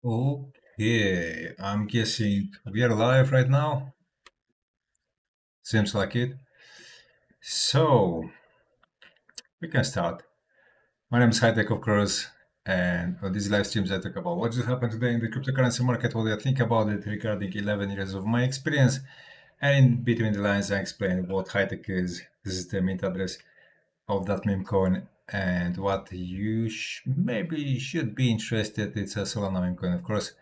Okay, I'm guessing we are live right now. Seems like it. So, we can start. My name is Hightech, of course, and on these live streams I talk about what just happened today in the cryptocurrency market, what I think about it regarding 11 years of my experience, and in between the lines I explain what Hightech is. This is the mint address of that meme coin, and what you maybe should be interested. It's a Solana meme coin, of course.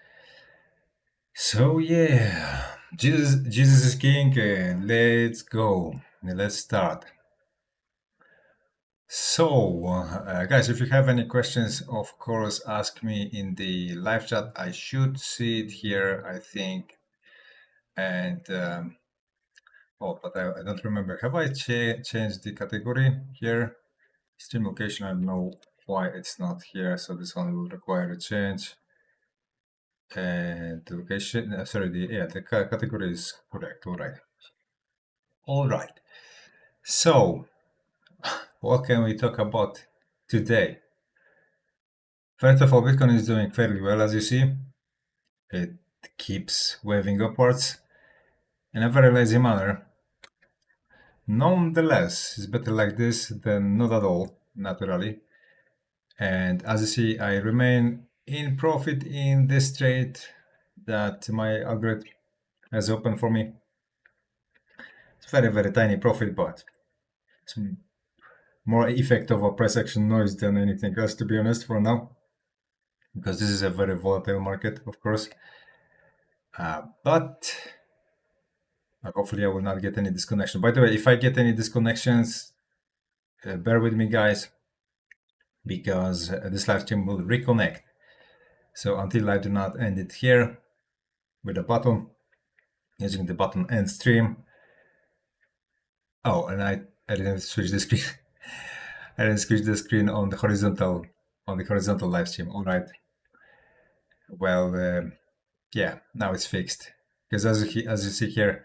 So yeah, Jesus is king, and let's go. Let's start. So, guys, if you have any questions, of course, ask me in the live chat. I should see it here, I think. And but I don't remember. Have I changed the category here? Stream location. I don't know why it's not here. So this one will require a change. And the location. Sorry, the category is correct. All right. So, what can we talk about today? First of all, Bitcoin is doing fairly well, as you see. It keeps waving upwards in a very lazy manner. Nonetheless, it's better like this than not at all, naturally. And as you see, I remain in profit in this trade that my algorithm has opened for me. It's very tiny profit, but it's more effect of a price action noise than anything else, to be honest, for now. Because this is a very volatile market, of course. But hopefully I will not get any disconnection. By the way, if I get any disconnections, bear with me, guys, because this live stream will reconnect. So until I do not end it here with a button, using the button end stream. Oh, and I didn't switch the screen. I didn't switch the screen on the horizontal live stream. All right. Well, yeah, now it's fixed. Because as you see here,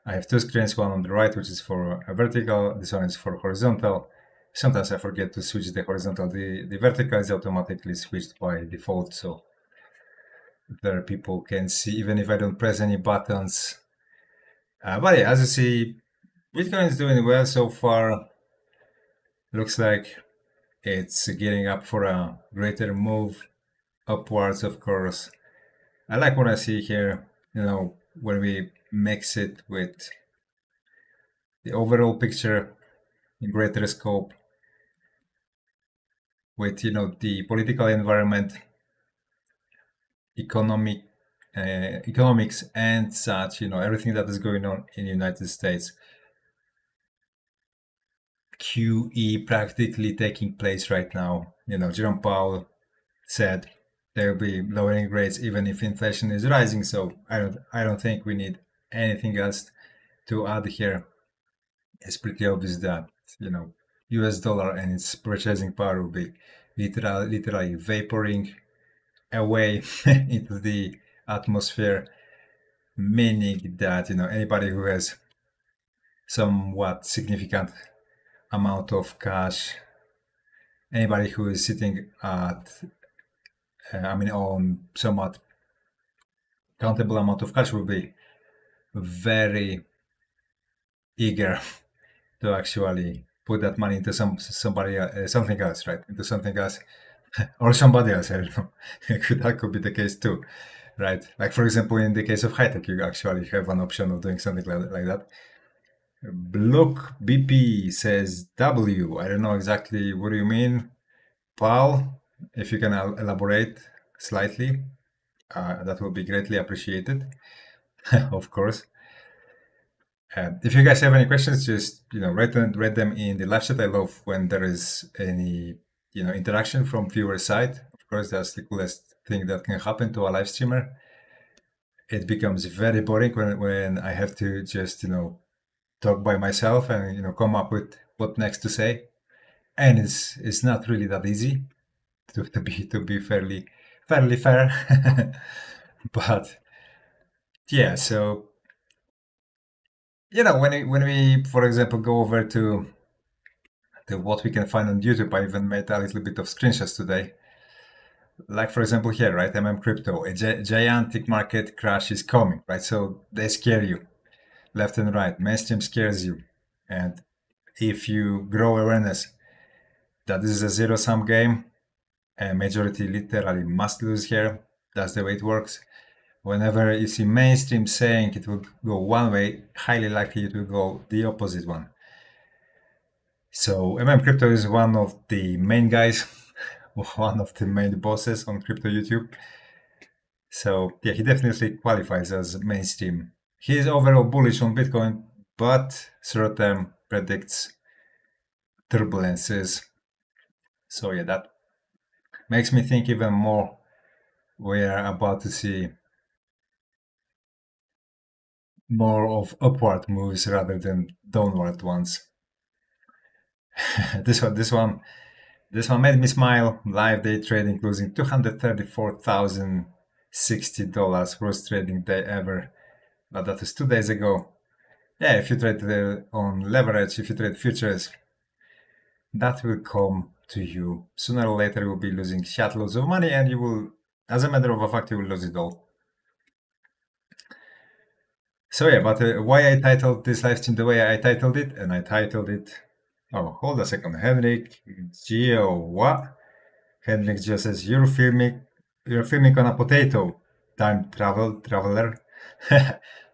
I have two screens, one on the right, which is for a vertical, this one is for horizontal. Sometimes I forget to switch the horizontal. The vertical is automatically switched by default, so there people can see even if I don't press any buttons. But yeah, as you see, Bitcoin is doing well so far. Looks like it's gearing up for a greater move upwards, of course. I like what I see here, when we mix it with the overall picture in greater scope, with the political environment, economics and such, everything that is going on in the United States. QE practically taking place right now. Jerome Powell said they'll be lowering rates even if inflation is rising. So I don't think we need anything else to add here. It's pretty obvious that US dollar and its purchasing power will be literally vaporing away into the atmosphere, meaning that anybody who has somewhat significant amount of cash, anybody who is sitting at on somewhat countable amount of cash will be very eager to actually put that money into something else, right? Into something else or somebody else. I don't know. That could be the case too, right? Like for example, in the case of Hightech, you actually have an option of doing something like that. Block BP says W. I don't know exactly what do you mean, Paul. If you can elaborate slightly, that would be greatly appreciated. Of course. If you guys have any questions, just write them in the live chat. I love when there is any interaction from viewer side. Of course, that's the coolest thing that can happen to a live streamer. It becomes very boring when I have to just talk by myself and come up with what next to say, and it's not really that easy to be fairly fair. But yeah, so when we for example go over to what we can find on YouTube, I even made a little bit of screenshots today. like for example here, right? Crypto, a gigantic market crash is coming, right? So they scare you left and right. Mainstream scares you, and if you grow awareness that this is a zero-sum game, and majority literally must lose here. That's the way it works. Whenever you see mainstream saying it will go one way, highly likely it will go the opposite one. So Crypto is one of the main guys, one of the main bosses on crypto YouTube. So yeah, he definitely qualifies as mainstream. He is overall bullish on Bitcoin, but short term predicts turbulences. So yeah, that makes me think even more we are about to see more of upward moves rather than downward ones. this one made me smile. Live day trading losing $234,060, worst trading day ever. But that was 2 days ago. Yeah, if you trade on leverage, if you trade futures, that will come to you. Sooner or later, you will be losing shitloads of money, and you will, as a matter of fact, you will lose it all. So yeah, but why I titled this live stream the way I titled it, and I titled it. Oh, hold a second, Henrik Geo. What? Henrik Geo says you're filming on a potato. Time traveler.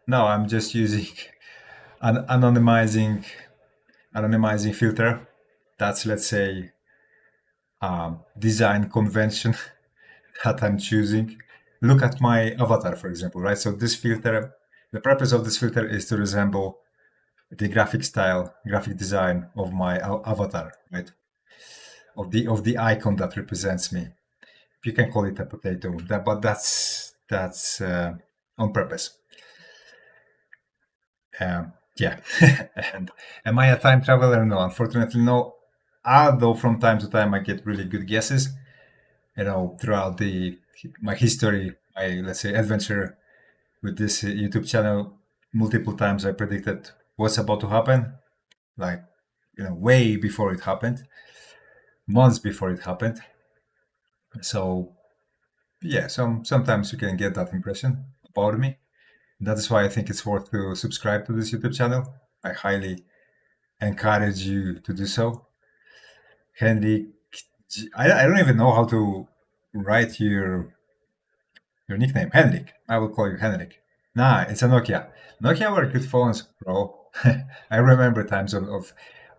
No, I'm just using an anonymizing filter. That's, let's say, design convention that I'm choosing. Look at my avatar, for example, right? So this filter, the purpose of this filter is to resemble the graphic design of my avatar, right? Of the icon that represents me. You can call it a potato, but that's on purpose. Yeah. And am I a time traveler? No, unfortunately, no. Although from time to time I get really good guesses. Throughout my history, my, let's say, adventure with this YouTube channel, multiple times I predicted what's about to happen, like, way before it happened, months before it happened. So yeah, sometimes you can get that impression about me. That is why I think it's worth to subscribe to this YouTube channel. I highly encourage you to do so. Henry, I don't even know how to write your nickname. Henrik. I will call you Henrik. Nah, it's a Nokia. Nokia were good phones, bro. I remember times of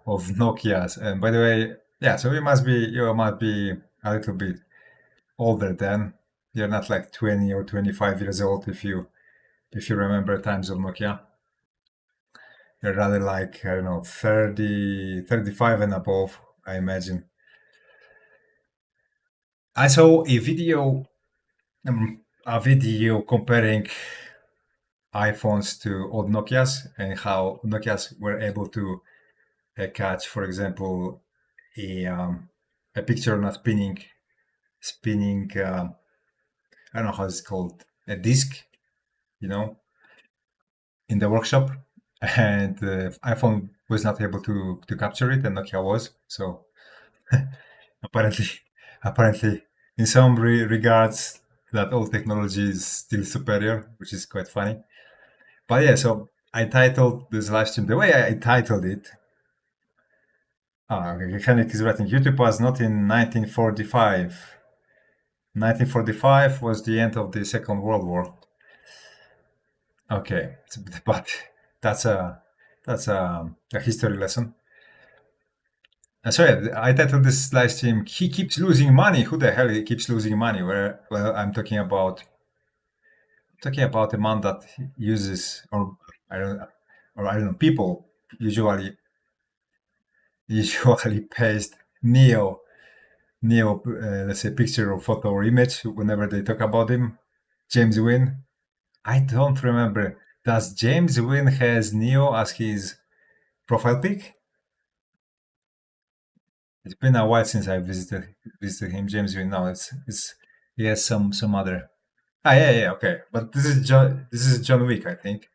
Nokias. And by the way, yeah, so you might be a little bit older then. You're not like 20 or 25 years old if you remember times of Nokia. You're rather like, I don't know, 30, 35 and above, I imagine. I saw a video comparing iPhones to old Nokias and how Nokias were able to catch, for example, a picture not spinning. I don't know how it's called, a disc, in the workshop, and iPhone was not able to capture it, and Nokia was. So apparently, in some regards, that old technology is still superior, which is quite funny. But yeah, so I titled this live stream the way I titled it. Okay, Henrik is writing, YouTube was not in 1945. 1945 was the end of the Second World War. Okay, but that's a history lesson. Sorry, I titled this live stream, he keeps losing money. Who the hell keeps losing money? Well, I'm talking about a man that uses, or I don't know, people usually paste Neo, let's say, picture or photo or image whenever they talk about him. James Wynn. I don't remember. Does James Wynn has Neo as his profile pic? It's been a while since I visited him. James Wynn. No, it's he has some other. Yeah, okay. But this is John Wick, I think.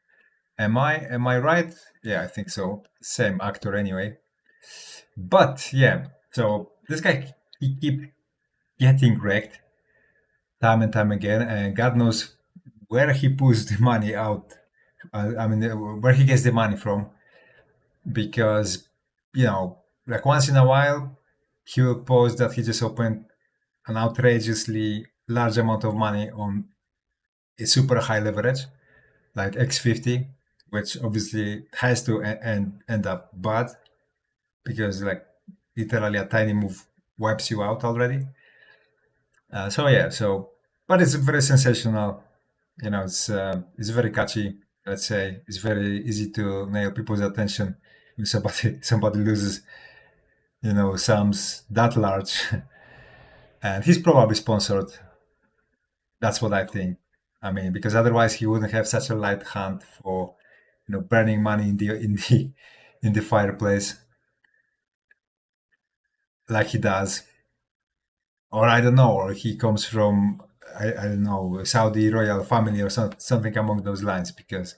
Am I right? Yeah, I think so. Same actor anyway. But yeah, so this guy, he keep getting wrecked. time and time again, and God knows where he pulls the money out. I mean, where he gets the money from, because like once in a while, he will post that he just opened an outrageously large amount of money on a super high leverage, like X50, which obviously has to end up bad, because like literally a tiny move wipes you out already. So yeah, but it's very sensational. It's very catchy. Let's say it's very easy to nail people's attention if somebody loses, sums that large, and he's probably sponsored. That's what I think. I mean, because otherwise he wouldn't have such a light hand for, burning money in the fireplace like he does. Or I don't know, or he comes from, I don't know, a Saudi royal family or something among those lines, because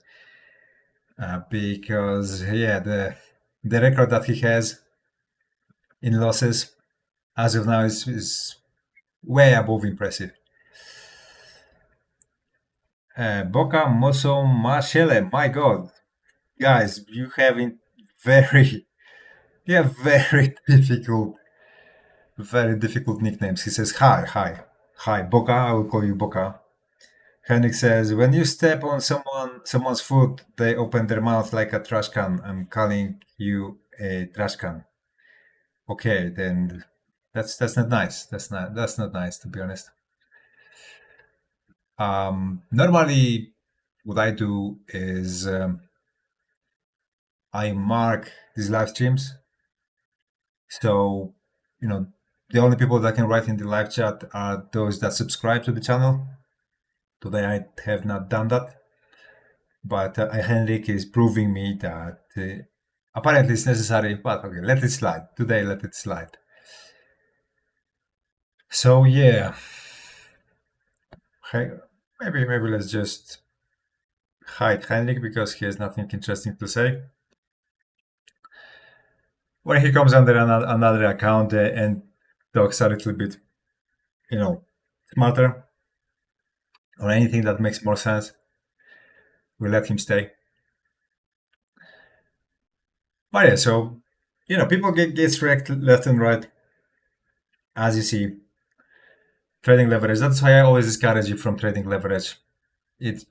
yeah, the record that he has in losses as of now is way above impressive. Boca Mosso Marchele, my God, guys, very, yeah, very difficult nicknames. He says, hi, Boca. I will call you Boca. Henrik says, when you step on someone's foot, they open their mouth like a trash can. I'm calling you a trash can. Okay, then that's not nice. That's not nice, to be honest. Normally, what I do is I mark these live streams. So, the only people that can write in the live chat are those that subscribe to the channel. Today I have not done that, but Henrik is proving me that apparently it's necessary. But okay, let it slide. Today, let it slide. So yeah, hey, maybe let's just hide Henrik because he has nothing interesting to say. When he comes under another account and talks a little bit, smarter, or anything that makes more sense, we let him stay. But yeah, so people get wrecked left and right, as you see. Trading leverage. That's why I always discourage you from trading leverage. It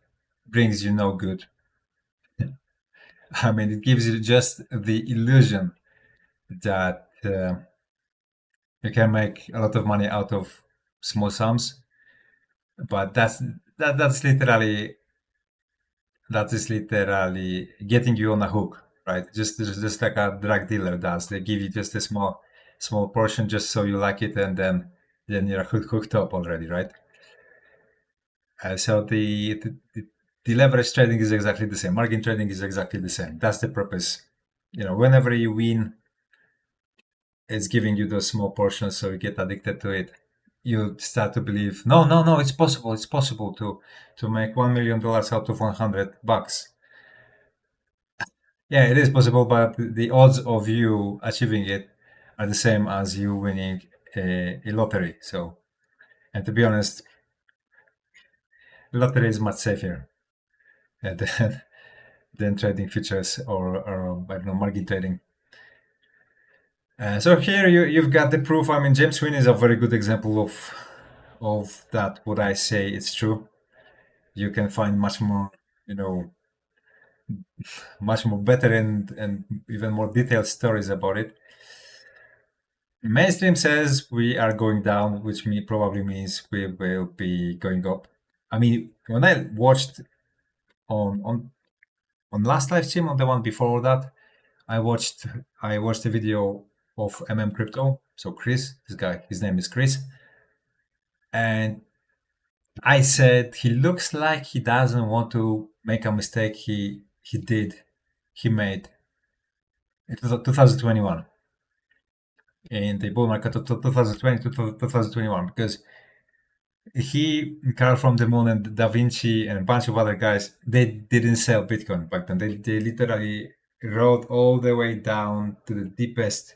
brings you no good. I mean, it gives you just the illusion that you can make a lot of money out of small sums, but that's literally getting you on a hook, right? Just like a drug dealer does. They give you just a small portion just so you like it, and then you're hooked up already, right? So the leverage trading is exactly the same. Margin trading is exactly the same. That's the purpose. Whenever you win, it's giving you those small portions, so you get addicted to it. You start to believe, no, it's possible. It's possible to make $1 million out of $100. Yeah, it is possible, but the odds of you achieving it are the same as you winning a lottery. So, and to be honest, lottery is much safer than trading futures or I don't know, margin trading. So here you've got the proof. I mean, James Sweeney is a very good example of that. What I say, it's true. You can find much more, much more better and even more detailed stories about it. Mainstream says we are going down, which probably means we will be going up. I mean, when I watched on last live stream, on the one before that, I watched a video of Crypto. So Chris, this guy, his name is Chris, and I said he looks like he doesn't want to make a mistake he made in 2021 in the bull market of 2020 to 2021, because Carl from the Moon and Da Vinci and a bunch of other guys, they didn't sell Bitcoin back then. They literally rode all the way down to the deepest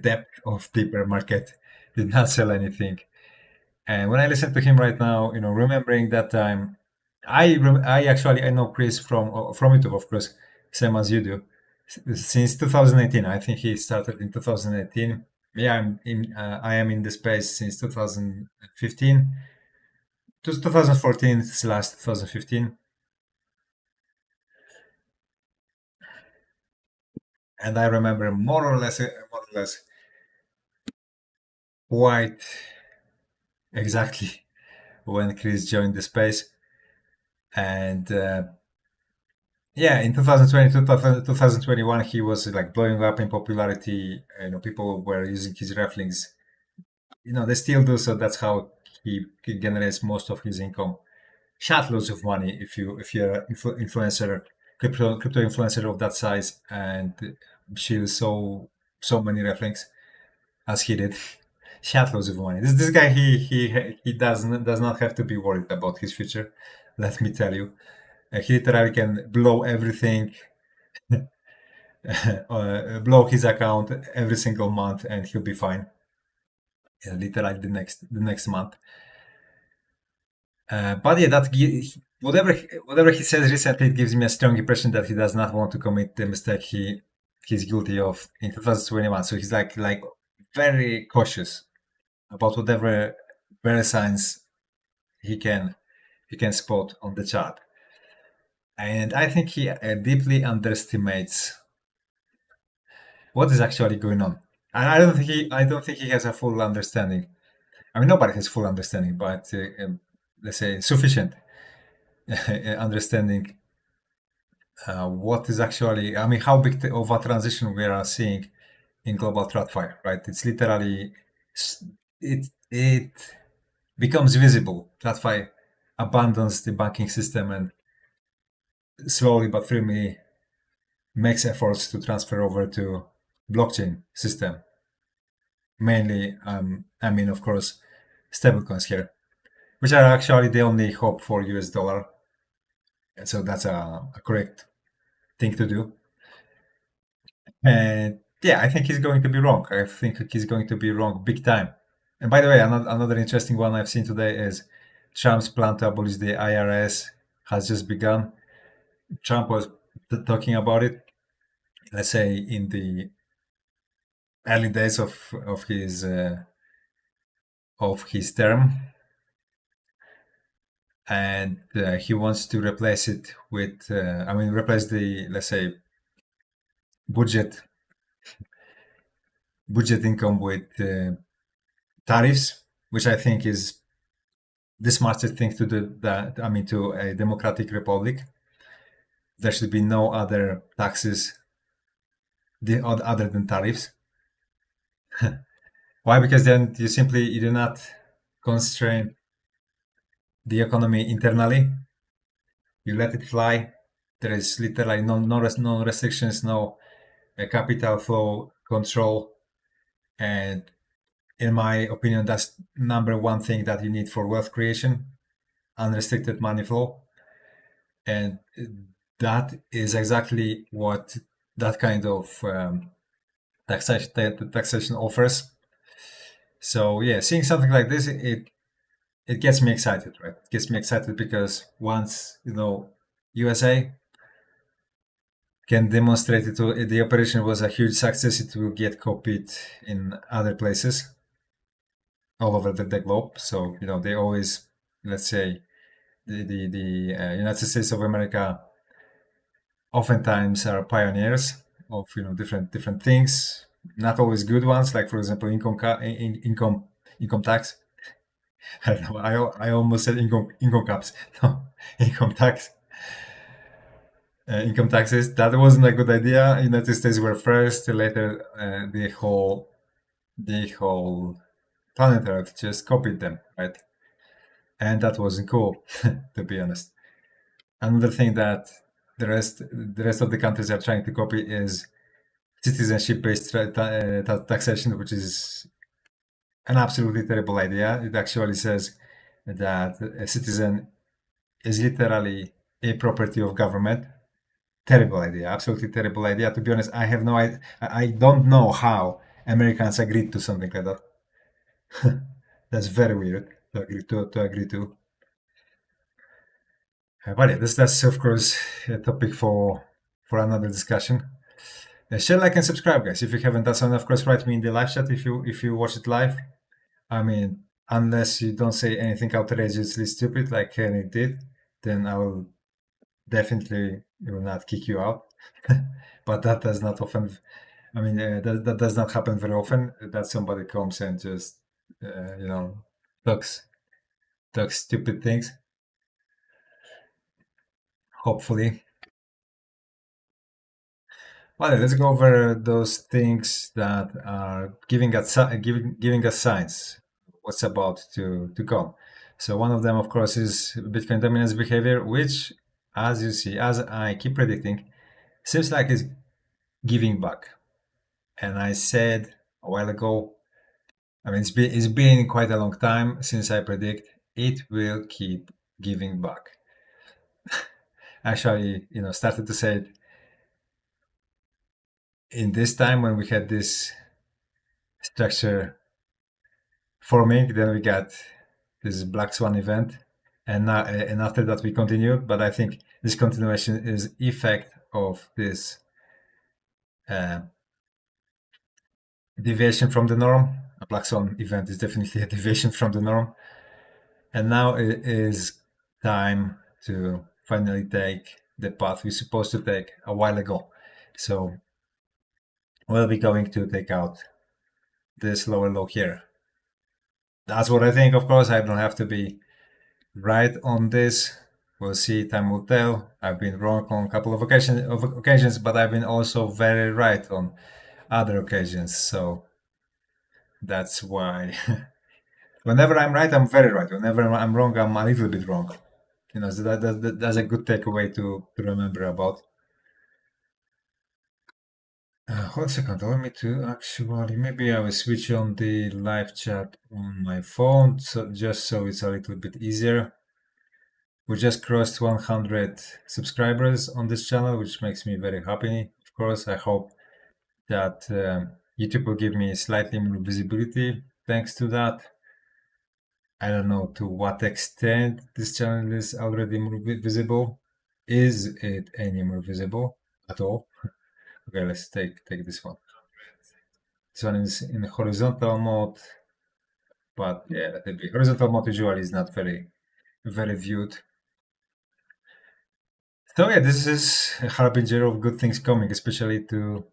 depth of the bear market, did not sell anything. And when I listen to him right now, remembering that time, I actually I know Chris from YouTube, of course, same as you do, since 2018. I think he started in 2018. Yeah, I am in the space since 2015 to 2014 slash 2015, and I remember more or less quite exactly when Chris joined the space. And yeah, in 2020, 2021, he was like blowing up in popularity. People were using his rafflings. They still do so. That's how he generates most of his income. Shot loads of money if you're an influencer, crypto influencer of that size, and shield so many rafflings as he did. Shot loads of money. This guy, he does not have to be worried about his future. Let me tell you. He literally can blow everything, blow his account every single month, and he'll be fine. Literally the next month. But yeah, whatever he says recently, it gives me a strong impression that he does not want to commit the mistake he's guilty of in 2021. So he's like very cautious about whatever very signs he can he can spot on the chart. And I think he deeply underestimates what is actually going on. And I don't think he has a full understanding. I mean, nobody has full understanding, but let's say sufficient understanding what is actually. I mean, how big of a transition we are seeing in global TradFi, right? It's literally it becomes visible. TradFi abandons the banking system and slowly but firmly makes efforts to transfer over to blockchain system. Mainly, I mean, of course, stablecoins here, which are actually the only hope for US dollar. And so that's a correct thing to do. And yeah, I think he's going to be wrong. I think he's going to be wrong big time. And by the way, another interesting one I've seen today is Trump's plan to abolish the IRS has just begun. Trump was talking about it, let's say, in the early days of his term, and he wants to replace it with, replace the, let's say, budget budget income with tariffs, which I think is the smartest thing to do. That I mean, to a democratic republic, there should be no other taxes other than tariffs. Why? Because then you do not constrain the economy internally. You let it fly. There is literally no restrictions, no capital flow control, and in my opinion, that's number one thing that you need for wealth creation: unrestricted money flow. And that is exactly what that kind of taxation offers. So yeah, seeing something like this, it gets me excited, right? It gets me excited because once USA can demonstrate the operation was a huge success, it will get copied in other places all over the globe. So they always, let's say, the United States of America oftentimes are pioneers of different things, not always good ones. Like for example, income tax. I don't know. I almost said income caps. No, income tax. Income taxes. That wasn't a good idea. United States were first. Later, the whole planet Earth just copied them, right? And that wasn't cool, to be honest. Another thing that the rest of the countries are trying to copy is citizenship-based taxation, which is an absolutely terrible idea. It actually says that a citizen is literally a property of government. Terrible idea, absolutely terrible idea. To be honest, I have no idea. I don't know how Americans agreed to something like that. That's very weird. to agree to. But yeah, that's of course a topic for another discussion. Share, like, and subscribe, guys. If you haven't done so, and of course, write me in the live chat if you watch it live. I mean, unless you don't say anything outrageously stupid like Kenny did, then I will definitely will not kick you out. But that does not often. I mean, that does not happen very often. That somebody comes and just you know talks stupid things. Hopefully. Well, let's go over those things that are giving us signs what's about to come. So one of them, of course, is Bitcoin dominance behavior, which, as you see, as I keep predicting, seems like it's giving back. And I said a while ago, I mean, it's been quite a long time since I predict it will keep giving back. Actually, started to say it in this time when we had this structure forming. Then we got this Black Swan event, and after that we continued. But I think this continuation is effect of this deviation from the norm. A Black Swan event is definitely a deviation from the norm, and now it is time to finally take the path we're supposed to take a while ago. So we'll be going to take out this lower low here. That's what I think. Of course, I don't have to be right on this. We'll see. Time will tell. I've been wrong on a couple of occasions, but I've been also very right on other occasions. So that's why. Whenever I'm right, I'm very right. Whenever I'm wrong, I'm a little bit wrong. So that's a good takeaway to remember about. Hold a second. Allow me to actually. Maybe I will switch on the live chat on my phone, just so it's a little bit easier. We just crossed 100 subscribers on this channel, which makes me very happy. Of course, I hope that YouTube will give me slightly more visibility thanks to that. I don't know to what extent this channel is already more visible. Is it any more visible at all? Okay, let's take this one. This one is in horizontal mode, but yeah, let it be. Horizontal mode usually is not very viewed. So yeah, this is a harbinger of good things coming, especially to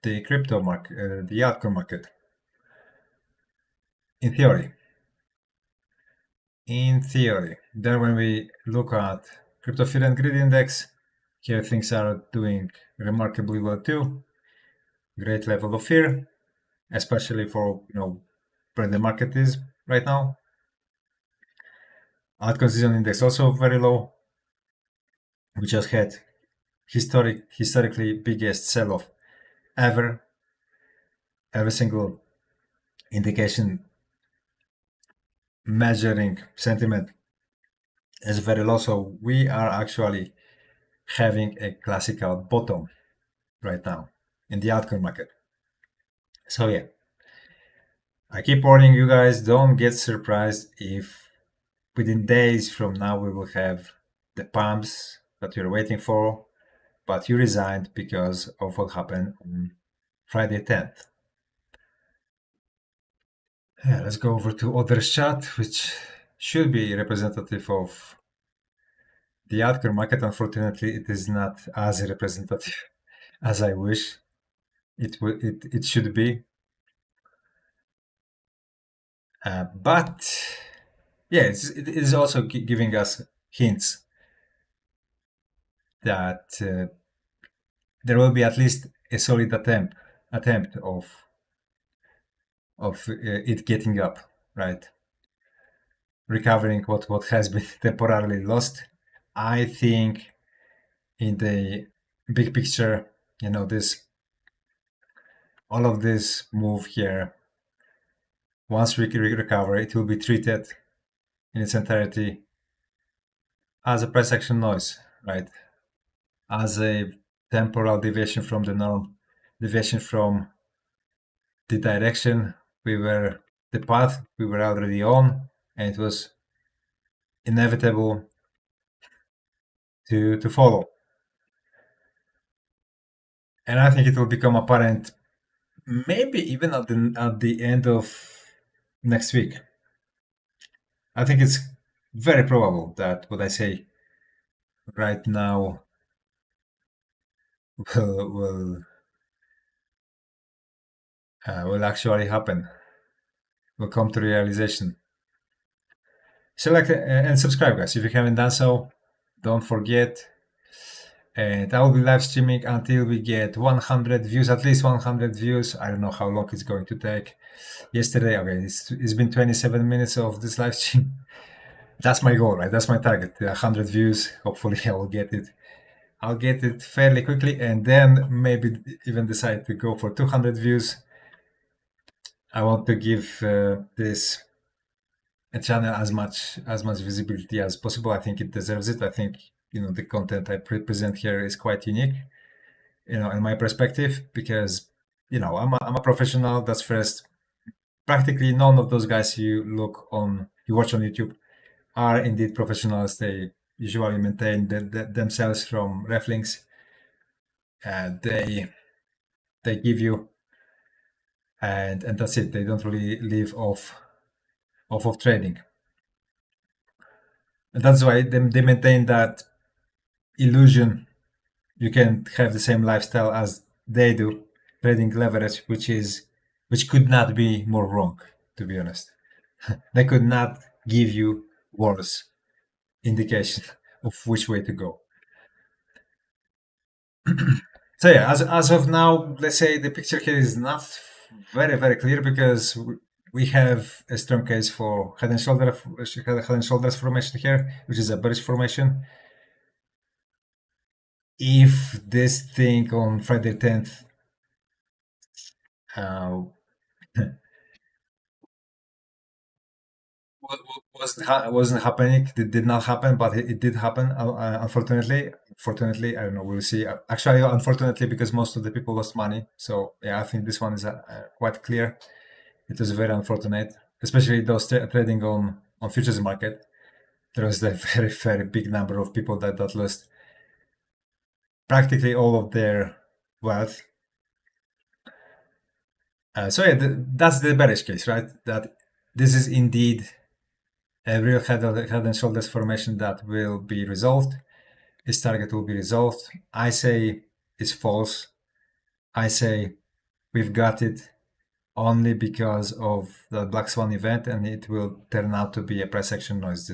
the crypto market, the altcoin market. In theory. Then when we look at crypto fear and greed index, here things are doing remarkably well too. Great level of fear, especially for where the market is right now. Altcoin season index also very low. We just had historically biggest sell-off ever. Every single indication measuring sentiment is very low. So we are actually having a classical bottom right now in the altcoin market. So yeah, I keep warning you guys, don't get surprised if within days from now we will have the pumps that you're waiting for, but you resigned because of what happened on Friday 10th. Yeah, let's go over to others chat, which should be representative of the altcoin market. Unfortunately, it is not as representative as I wish it should be. But yeah, it is also giving us hints that there will be at least a solid attempt of it getting up, right? Recovering what has been temporarily lost. I think in the big picture, all of this move here, once we recover, it will be treated in its entirety as a price action noise, right? As a temporal deviation from the norm, deviation from the direction the path we were already on, and it was inevitable to follow. And I think it will become apparent maybe even at the end of next week. I think it's very probable that what I say right now will actually happen. Will come to realization. So like and subscribe, guys, if you haven't done so. Don't forget. And I will be live streaming until we get 100 views, at least 100 views. I don't know how long it's going to take. Yesterday, okay, it's been 27 minutes of this live stream. That's my goal, right? That's my target. 100 views. Hopefully, I will get it. I'll get it fairly quickly, and then maybe even decide to go for 200 views. I want to give this channel as much visibility as possible. I think it deserves it. I think the content I present here is quite unique, in my perspective, because I'm a professional. That's first. Practically none of those guys you watch on YouTube are indeed professionals. They usually maintain themselves from ref links. They give you, and that's it. They don't really live off of trading, and that's why they maintain that illusion. You can have the same lifestyle as they do, trading leverage, which could not be more wrong, to be honest. They could not give you worse indication of which way to go. So yeah, as of now, let's say the picture here is not very, very clear, because we have a strong case for head and shoulders formation here, which is a bearish formation. If this thing on Friday 10th wasn't happening, it did not happen, but it did happen. Unfortunately, I don't know. We'll see. Actually, unfortunately, because most of the people lost money. So yeah, I think this one is quite clear. It was very unfortunate, especially those trading on futures market. There was a very, very big number of people that lost practically all of their wealth. So yeah, that's the bearish case, right? That this is indeed a real head and shoulders formation that will be resolved. Its target will be resolved. I say it's false. I say we've got it only because of the Black Swan event, and it will turn out to be a price action noise.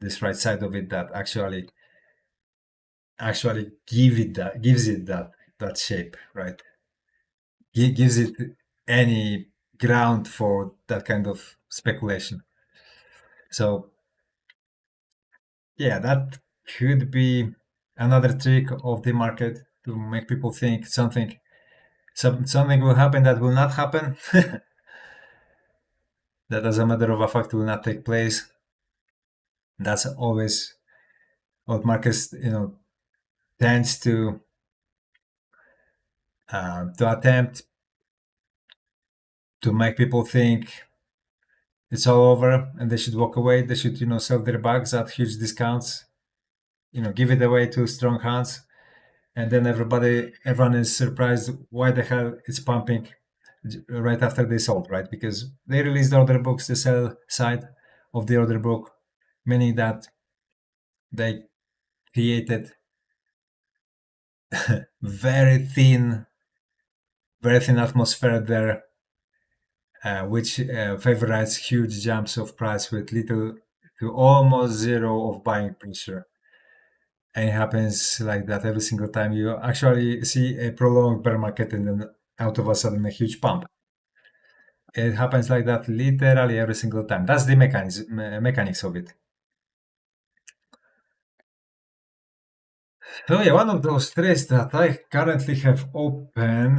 This right side of it that actually gives it that shape, right? Gives it any ground for that kind of speculation. So yeah, that could be another trick of the market to make people think something will happen that will not happen. That, as a matter of fact, will not take place. That's always what markets tends to attempt to make people think it's all over and they should walk away. They should sell their bags at huge discounts, give it away to strong hands, and then everyone is surprised why the hell it's pumping right after they sold, right? Because they released the order books, the sell side of the order book, meaning that they created very thin atmosphere there, which favorites huge jumps of price with little to almost zero of buying pressure. And it happens like that every single time you actually see a prolonged bear market and then out of a sudden a huge pump. It happens like that literally every single time. That's the mechanics of it. So yeah, one of those trades that I currently have open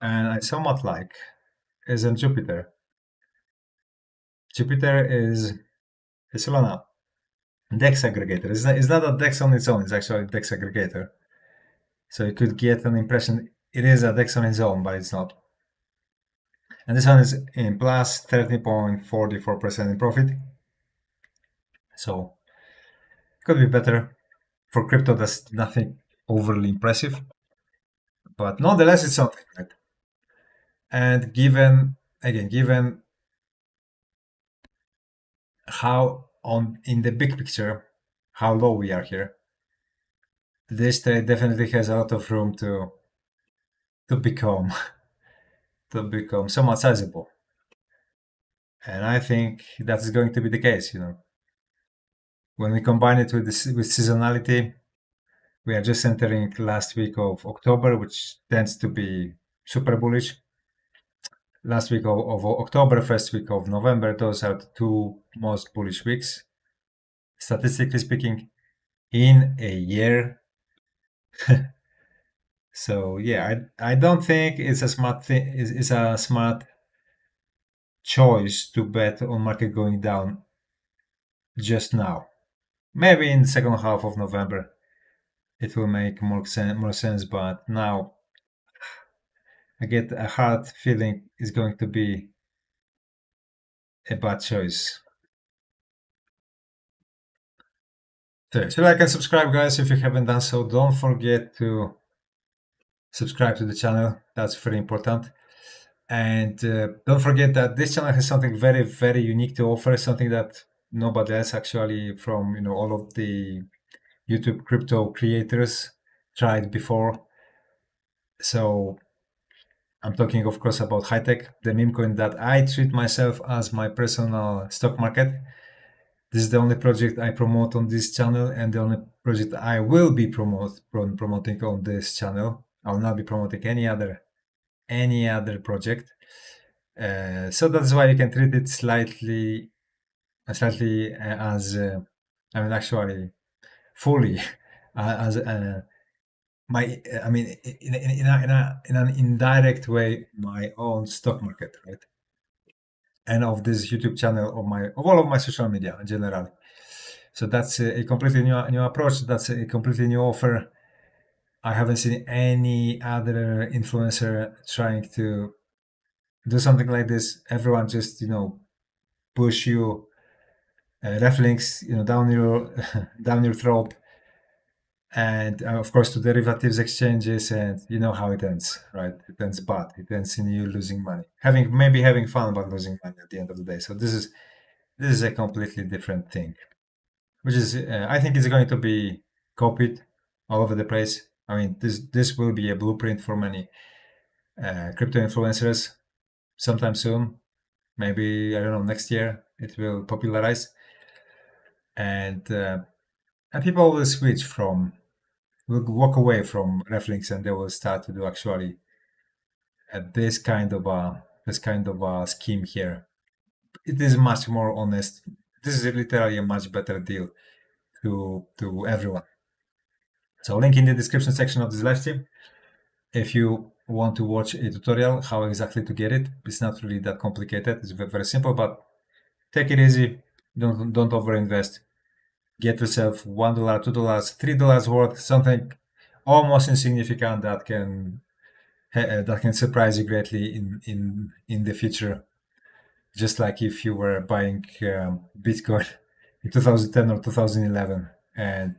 and I somewhat like is on Jupiter. Jupiter is a Solana DEX aggregator. It's not a DEX on its own, it's actually a DEX aggregator. So you could get an impression it is a DEX on its own, but it's not. And this one is in plus 13.44% in profit. So could be better. For crypto, that's nothing overly impressive, but nonetheless, it's something, right? And given how on in the big picture, how low we are here, this trade definitely has a lot of room to become to become somewhat sizable. And I think that is going to be the case. When we combine it with with seasonality, we are just entering last week of October, which tends to be super bullish. Last week of October, first week of November, those are the two most bullish weeks, statistically speaking, in a year. So yeah, I don't think it's a smart thing. It's a smart choice to bet on market going down just now. Maybe in the second half of November it will make more sense, but now I get a hard feeling it's going to be a bad choice. So like and subscribe, guys, if you haven't done so. Don't forget to subscribe to the channel. That's very important. And don't forget that this channel has something very, very unique to offer, something that nobody else actually from all of the YouTube crypto creators tried before. So I'm talking, of course, about Hitech, the meme coin that I treat myself as my personal stock market. This is the only project I promote on this channel, and the only project I will be promoting on this channel. I will not be promoting any other project. So that's why you can treat it slightly as actually fully as my I mean in an indirect way my own stock market, right? And of this YouTube channel, of all of my social media in general. So that's a completely new approach. That's a completely new offer. I haven't seen any other influencer trying to do something like this. Everyone just push you ref links down your down your throat, and of course to derivatives exchanges, and you know how it ends, right? It ends bad. It ends in you losing money, having fun but losing money at the end of the day. So this is a completely different thing, which is I think is going to be copied all over the place. I mean, this will be a blueprint for many crypto influencers sometime soon. Maybe I don't know, next year it will popularize, and people will switch from will walk away from Reflinks, and they will start to do actually this kind of a scheme here. It is much more honest. This is literally a much better deal to everyone. So link in the description section of this live stream if you want to watch a tutorial how exactly to get it. It's not really that complicated. It's very simple, but take it easy. Don't overinvest. Get yourself $1, $2, $3 worth, something almost insignificant that can surprise you greatly in the future. Just like if you were buying Bitcoin in 2010 or 2011 and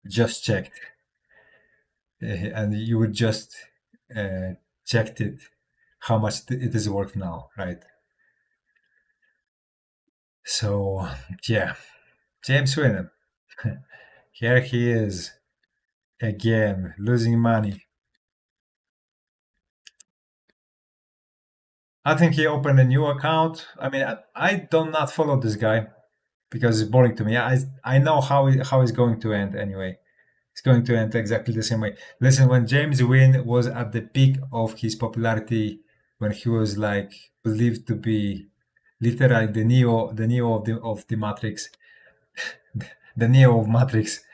just checked, and you would just checked it how much it is worth now, right? So yeah, James Swinen, here he is again losing money. I think he opened a new account. I mean, I do not follow this guy because it's boring to me. I know how it's going to end anyway. It's going to end exactly the same way. Listen, when James Wynn was at the peak of his popularity, when he was like believed to be literally the Neo of the Matrix, the Neo of Matrix,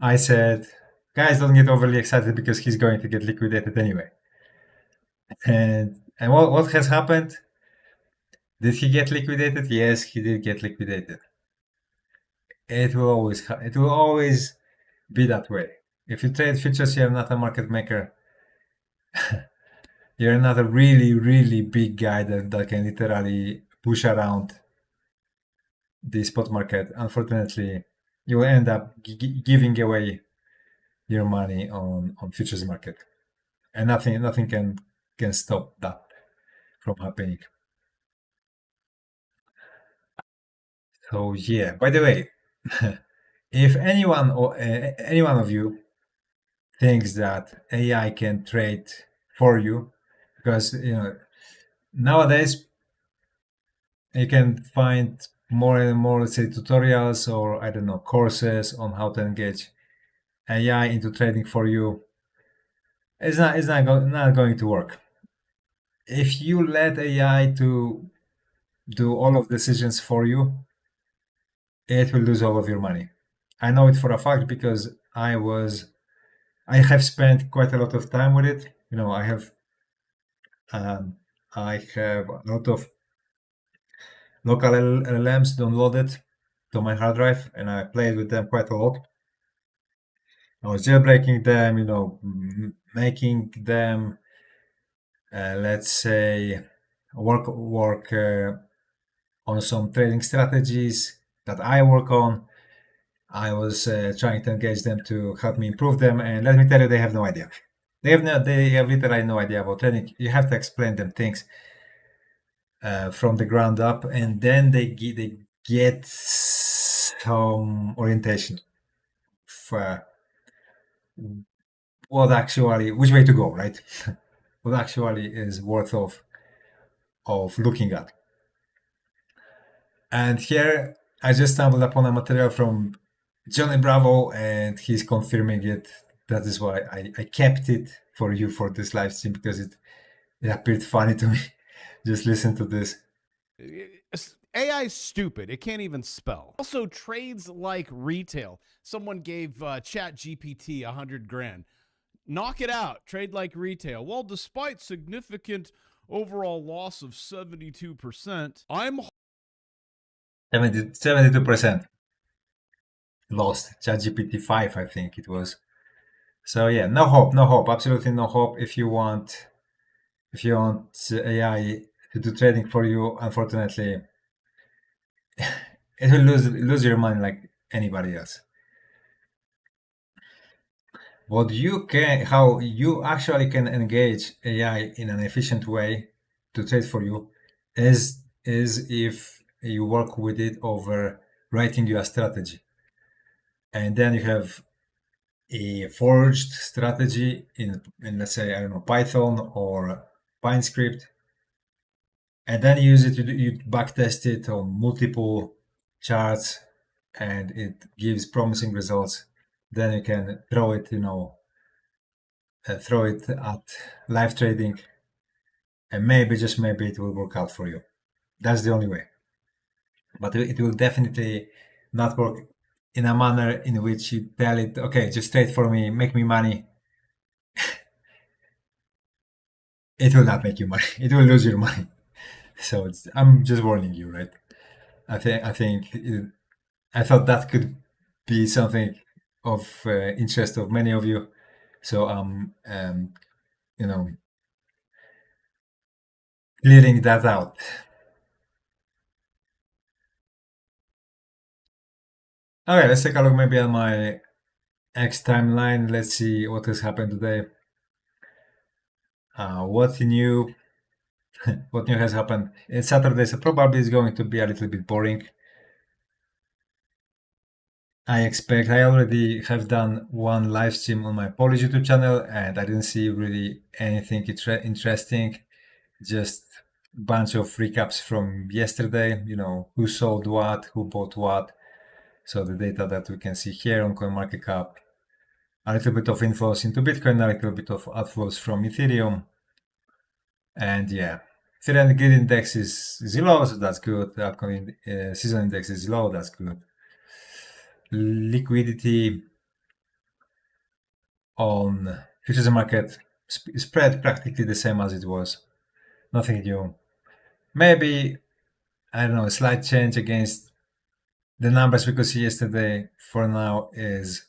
I said, guys, don't get overly excited because he's going to get liquidated anyway. And what has happened? Did he get liquidated? Yes, he did get liquidated. It will always be that way. If you trade futures, you're not a market maker. you're not a really, really big guy that can literally push around the spot market, unfortunately, you will end up giving away your money on futures market, and nothing can stop that from happening. So yeah. By the way, if anyone or any one of you thinks that AI can trade for you, because nowadays you can find more and more, let's say, tutorials or I don't know, courses on how to engage AI into trading for you. It's not going to work. If you let AI to do all of decisions for you, it will lose all of your money. I know it for a fact because I have spent quite a lot of time with it. Um, I have a lot of local LLMs downloaded to my hard drive, and I played with them quite a lot. I was jailbreaking them, making them, let's say, work on some trading strategies that I work on. I was trying to engage them to help me improve them, and let me tell you, they have no idea. They have literally no idea about trading. You have to explain them things from the ground up, and then they get some orientation for which way to go, right? What actually is worth of looking at. And here I just stumbled upon a material from Johnny Bravo, and he's confirming it. That is why I kept it for you for this live stream, because it appeared funny to me. Just listen to this. AI is stupid. It can't even spell. Also, trades like retail. Someone gave Chat GPT 100 grand. Knock it out. Trade like retail. Well, despite significant overall loss of 72%, I'm 72% lost. ChatGPT 5, I think it was. So yeah, no hope, absolutely no hope. If you want AI to do trading for you, unfortunately, it will lose your money like anybody else. How you actually can engage AI in an efficient way to trade for you is if you work with it over writing you a strategy, and then you have a forged strategy in let's say, I don't know, Python or PineScript, and then you use it you back test it on multiple charts, and it gives promising results. Then you can throw it at live trading, and maybe, just maybe, it will work out for you. That's the only way. But it will definitely not work in a manner in which you tell it, okay, just trade for me, make me money. It will not make you money. It will lose your money. So I'm just warning you, right? I thought that could be something of interest of many of you. So you know, clearing that out. Okay, let's take a look maybe at my X timeline. Let's see what has happened today. What new? What new has happened? It's Saturday, so probably it's going to be a little bit boring. I expect. I already have done one live stream on my Polish YouTube channel, and I didn't see really anything interesting. Just bunch of recaps from yesterday. Who sold what, who bought what. So the data that we can see here on CoinMarketCap. A little bit of inflows into Bitcoin, a little bit of outflows from Ethereum. And yeah, Ethereum grid index is low, so that's good. The altcoin season index is low, that's good. Liquidity on futures market spread practically the same as it was. Nothing new. Maybe, I don't know, a slight change against the numbers we could see yesterday for now is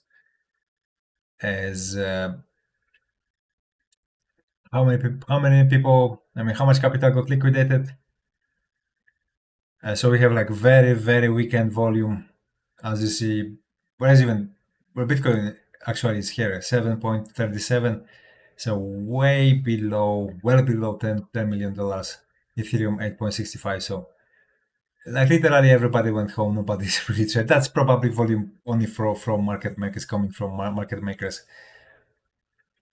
how many people, I mean, how much capital got liquidated? So we have like very weekend volume, as you see. Whereas even where Bitcoin actually is here, 7.37, so way below, well below $10 million. Ethereum 8.65. So like literally everybody went home. Nobody's really traded. That's probably volume only from market makers, coming from market makers.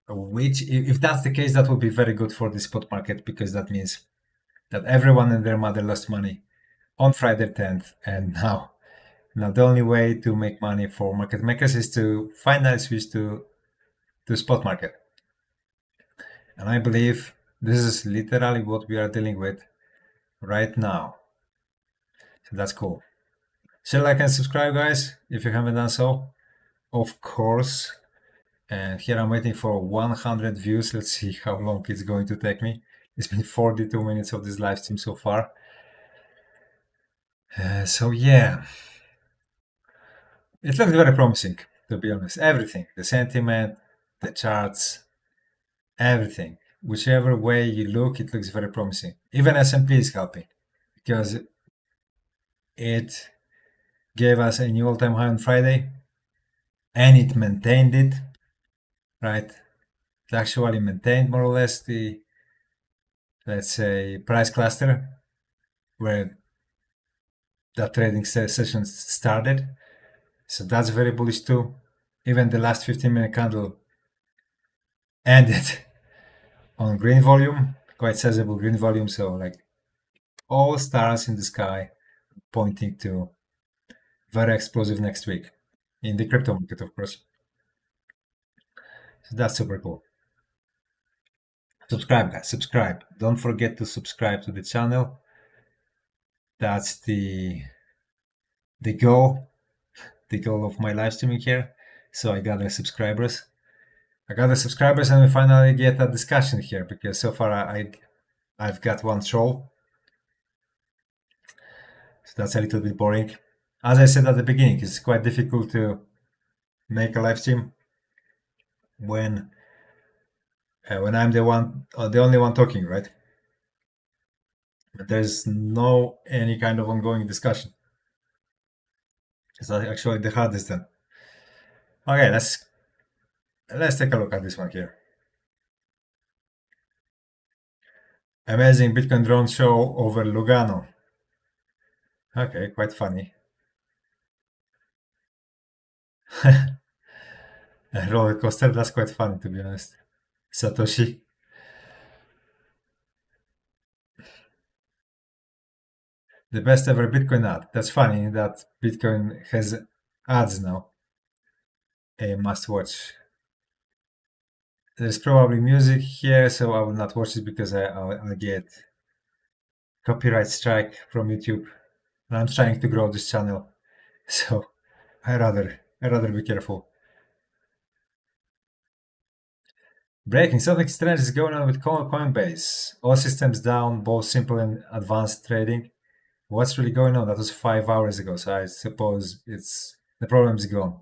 Which, if that's the case, that would be very good for the spot market, because that means that everyone and their mother lost money on Friday 10th, and now the only way to make money for market makers is to finally switch to spot market. And I believe this is literally what we are dealing with right now. So that's cool. Share, like, and subscribe, guys, if you haven't done so, of course. And here I'm waiting for 100 views. Let's see how long it's going to take me. It's been 42 minutes of this live stream so far. So yeah, it looks very promising, to be honest. Everything, the sentiment, the charts, everything. Whichever way you look, it looks very promising. Even S&P is helping, because it gave us a new all-time high on Friday, and it maintained it, right? It actually maintained more or less the, let's say, price cluster where that trading session started. So that's very bullish too. Even the last 15-minute candle ended on green volume, quite sizable green volume. So like all stars in the sky pointing to very explosive next week in the crypto market, of course. So that's super cool. Subscribe, guys, subscribe. Don't forget to subscribe to the channel. That's the goal of my live streaming here. So I gather subscribers. And we finally get a discussion here, because so far I've got one troll. So that's a little bit boring. As I said at the beginning, it's quite difficult to make a live stream when I'm the only one talking, right? There's no any kind of ongoing discussion. It's actually the hardest then. Okay, let's take a look at this one here. Amazing Bitcoin drone show over Lugano. Okay, quite funny. A roller coaster, that's quite funny, to be honest. Satoshi. The best ever Bitcoin ad. That's funny that Bitcoin has ads now. A must watch. There's probably music here, so I will not watch it because I'll get copyright strike from YouTube. And I'm trying to grow this channel, so I rather be careful. Breaking, something strange is going on with Coinbase. All systems down, both simple and advanced trading. What's really going on? That was 5 hours ago, so I suppose the problem is gone.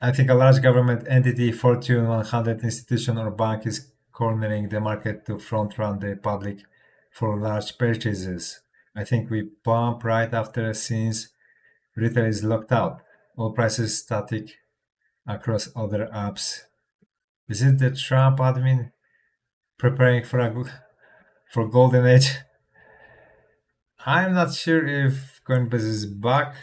I think a large government entity, Fortune 100 institution or bank, is cornering the market to front run the public for large purchases. I think we pump right after, since retail is locked out. All prices static across other apps. Is it the Trump admin preparing for golden age? I'm not sure if Coinbase is back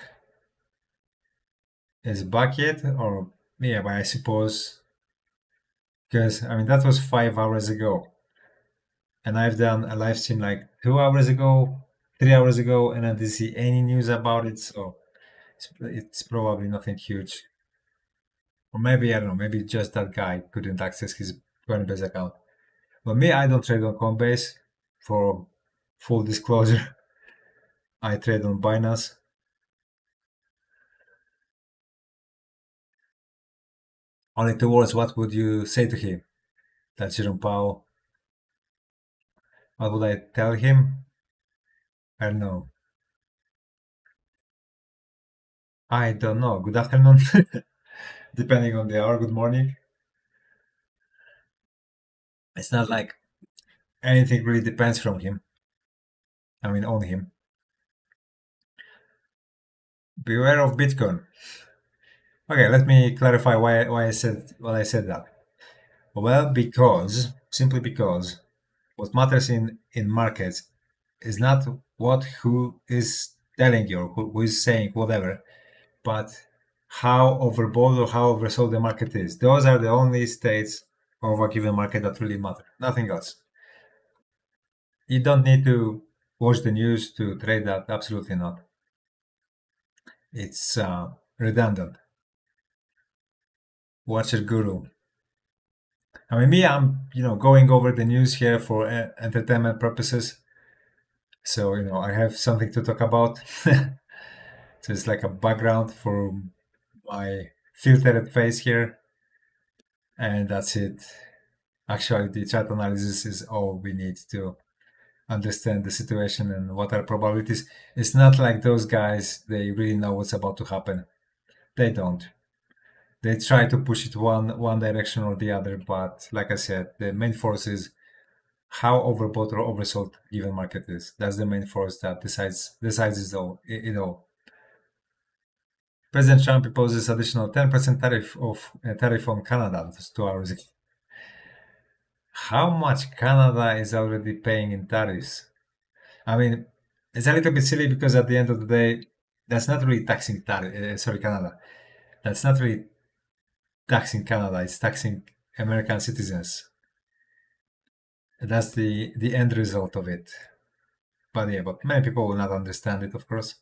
yet, or yeah, but I suppose, because I mean that was 5 hours ago, and I've done a live stream like 2 hours ago, 3 hours ago, and I didn't see any news about it. So it's probably nothing huge. Or maybe, I don't know, maybe just that guy couldn't access his Coinbase account. But me, I don't trade on Coinbase. For full disclosure, I trade on Binance. Only two words, what would you say to him? That's Jerome Powell. What would I tell him? I don't know. I don't know. Good afternoon. Depending on the hour, good morning. It's not like anything really depends from him. I mean, on him. Beware of Bitcoin. Okay, let me clarify why I said that. Well, simply because what matters in markets is not what who is telling you or who is saying whatever, but how overbought or how oversold the market is. Those are the only states of a given market that really matter. Nothing else. You don't need to watch the news to trade that. Absolutely not. It's redundant. Watch your guru. I mean, me, I'm going over the news here for entertainment purposes. So I have something to talk about. So it's like a background for my filtered face here, and that's it. Actually, the chart analysis is all we need to understand the situation and what are probabilities. It's not like those guys, they really know what's about to happen. They don't. They try to push it one direction or the other, but like I said, the main force is how overbought or oversold given market is. That's the main force that decides it all. President Trump imposes additional 10% tariff on Canada just 2 hours ago. How much Canada is already paying in tariffs? I mean, it's a little bit silly because at the end of the day, that's not really taxing Canada. That's not really taxing Canada. It's taxing American citizens. That's the end result of it. But yeah, but many people will not understand it, of course.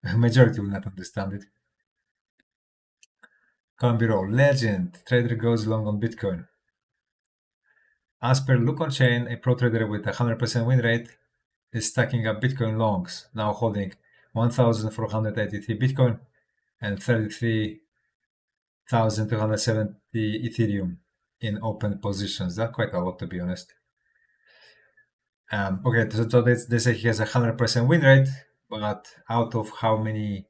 Majority will not understand it. Coin Bureau legend: trader goes long on Bitcoin. As per Look on Chain, a pro trader with a 100% win rate is stacking up Bitcoin longs, now holding 1,483 Bitcoin and 33,270 Ethereum in open positions. That's quite a lot, to be honest. Okay, so they say he has a 100% win rate, but out of how many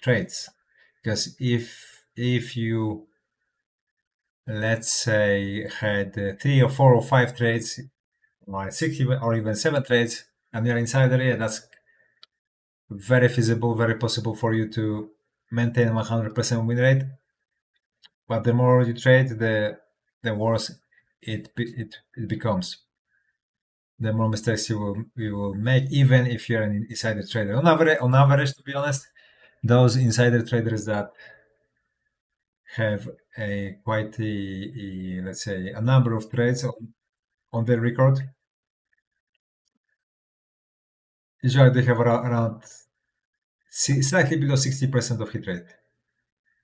trades? Because if you, let's say, had 3 or 4 or 5 trades, or 6 or even 7 trades, and you're insider, yeah, that's very feasible, very possible for you to maintain 100% win rate. But the more you trade, the worse it becomes. The more mistakes you will make, even if you're an insider trader. On average, to be honest, those insider traders that have a quite let's say a number of trades on their record, usually they have around slightly below 60% of hit rate.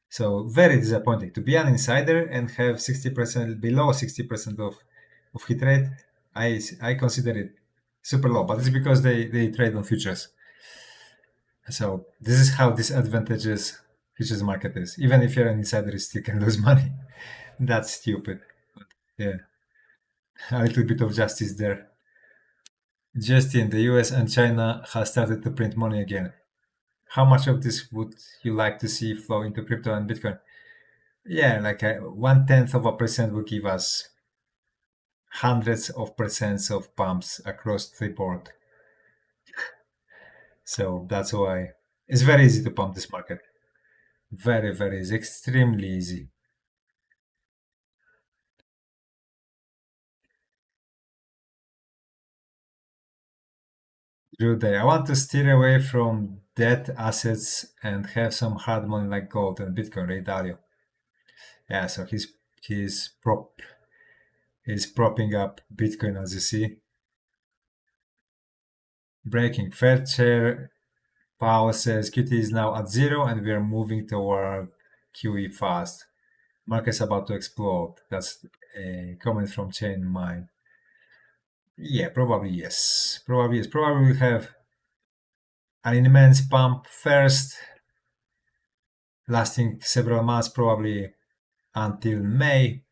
So very disappointing to be an insider and have 60% below 60% of hit rate. I consider it super low, but it's because they trade on futures. So this is how disadvantageous futures market is. Even if you're an insider, you still can lose money. That's stupid. But yeah, a little bit of justice there. Justin, the US and China has started to print money again. How much of this would you like to see flow into crypto and Bitcoin? Yeah, like 0.1% will give us hundreds of percents of pumps across the board. So that's why it's very easy to pump this market. Very, very easy, extremely easy. Drew Day, I want to steer away from debt assets and have some hard money like gold and Bitcoin, Ray Dalio. Yeah, so he's propping up Bitcoin, as you see. Breaking Fairshare. Powell says QT is now at 0 and we are moving toward QE fast. Market's about to explode. That's a comment from Chain Mind. Yeah, probably yes. Probably yes. Probably we'll have an immense pump first, lasting several months, probably until May.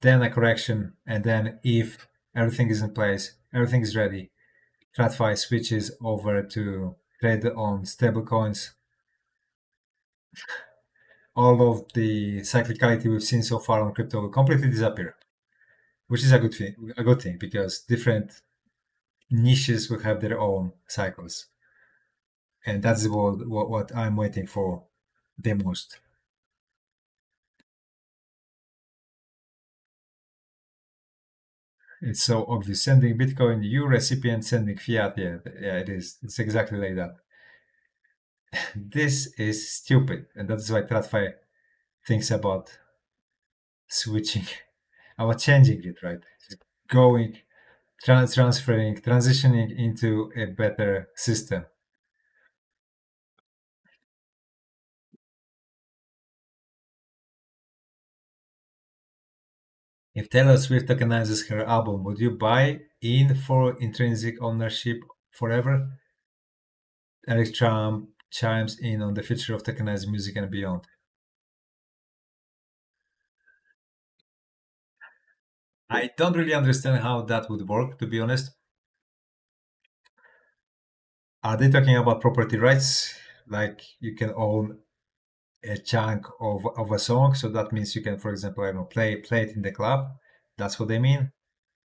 Then a correction, and then if everything is in place, everything is ready, TradFi switches over to trade on stable coins. All of the cyclicality we've seen so far on crypto will completely disappear. which is a good thing. A good thing because different niches will have their own cycles, and that's what I'm waiting for the most. It's so obvious. Sending Bitcoin, you recipient sending fiat. Yeah, yeah, it is. It's exactly like that. This is stupid, and that's why TradFi thinks about switching, about changing it, right? Going, transferring, transitioning into a better system. If Taylor Swift tokenizes her album, would you buy in for intrinsic ownership forever? Eric Trump chimes in on the future of tokenized music and beyond. I don't really understand how that would work, to be honest. Are they talking about property rights? Like you can own a chunk of a song, so that means you can, for example, I don't know, play it in the club. That's what they mean.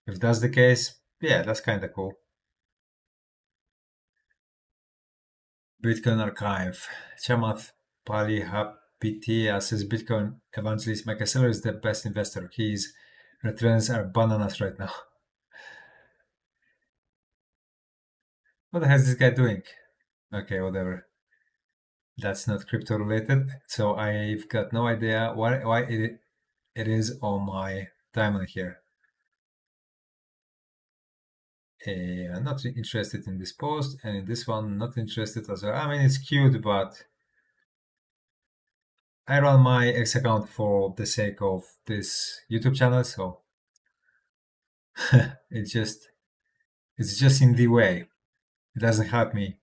If that's the case, yeah, that's kind of cool. Bitcoin Archive. Chamath Palihapitiya says Bitcoin evangelist Michael Saylor is the best investor. His returns are bananas right now. What the hell is this guy doing? Okay, whatever. That's not crypto related. So I've got no idea why it is on my timeline here. I'm not interested in this post, and in this one, not interested as well. I mean, it's cute, but I run my X account for the sake of this YouTube channel, so it's just in the way. It doesn't help me